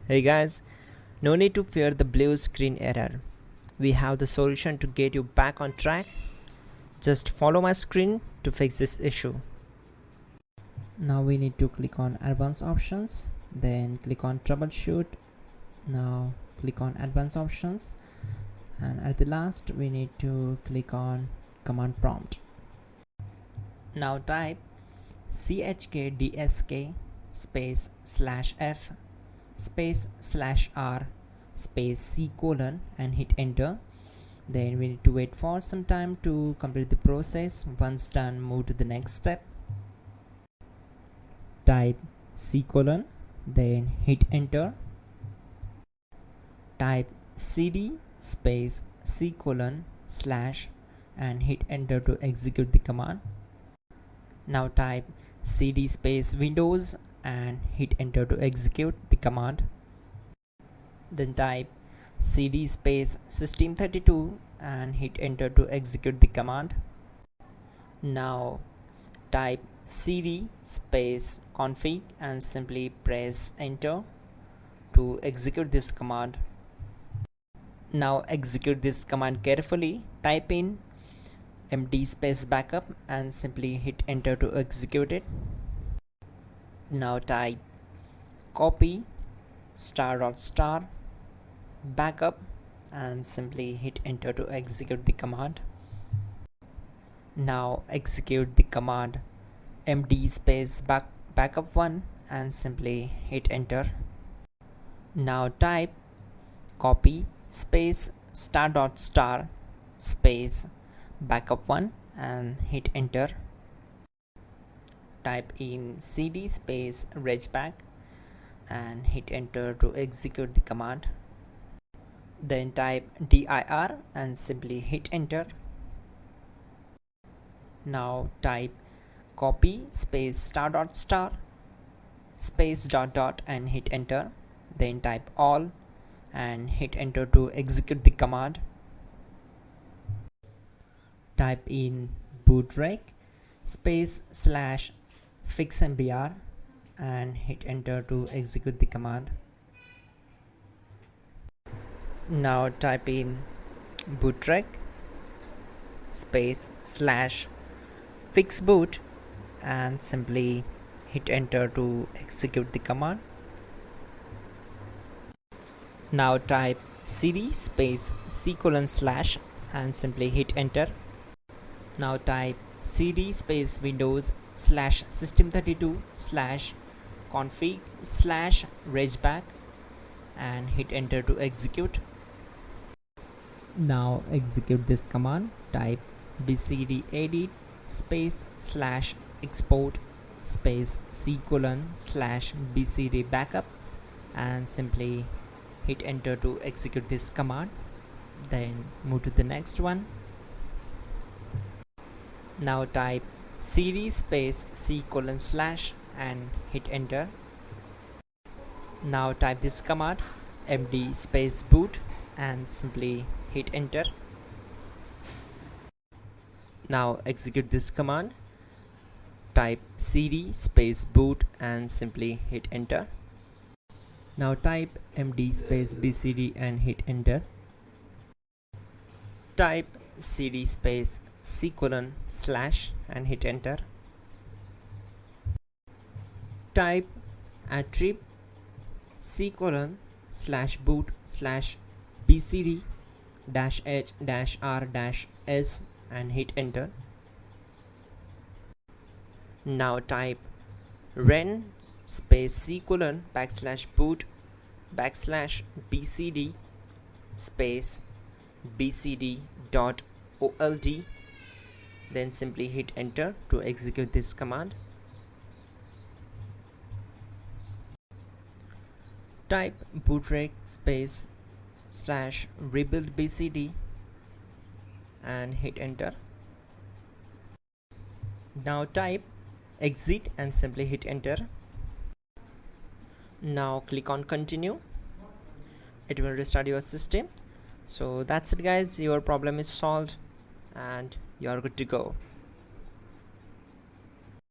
Hey guys, no need to fear the blue screen error. We have the solution to get you back on track. Just follow my screen to fix this issue. Now we need to click on advanced options, then click on troubleshoot. Now click on advanced options, and at the last we need to click on command prompt. Now type chkdsk space /f space /r space c colon and hit enter. Then we need to wait for some time to complete the process. Once done, move to the next step. Type c colon, then hit enter. Type cd space c colon / and hit enter to execute the command. Now type cd space windows and hit enter to execute the command. Then type cd space system32 and hit enter to execute the command. Now type cd space config and simply press enter to execute this command. Now execute this command carefully. Type in md space backup and simply hit enter to execute it. Now type copy *.* backup and simply hit enter to execute the command. Now execute the command md space backup1 and simply hit enter. Now type copy space *.* space backup1 and hit enter. Type in cd space regback and hit enter to execute the command. Then type dir and simply hit enter. Now type copy space *.* space .. and hit enter. Then type all and hit enter to execute the command. Type in bootrec space /fixmbr and hit enter to execute the command. Now type in bootrec space /fixboot and simply hit enter to execute the command. Now type cd space c colon / and simply hit enter. Now type cd space windows /system32 /config /regback and hit enter to execute. Now execute this command. Type bcd edit space /export space c colon /bcd backup and simply hit enter to execute this command. Then move to the next one. Now type cd space c colon / and hit enter. Now type this command md space boot and simply hit enter. Now execute this command. Type cd space boot and simply hit enter. Now type md space bcd and hit enter. Type cd space c colon / and hit enter. Type attrib c colon /boot /bcd -h -r-s and hit enter. Now type ren space c colon /boot /bcd space bcd.old. Then simply hit enter to execute this command. Type bootrec space /rebuild bcd and hit enter. Now type exit and simply hit enter. Now click on continue. It will restart your system. So that's it guys, your problem is solved and you are good to go.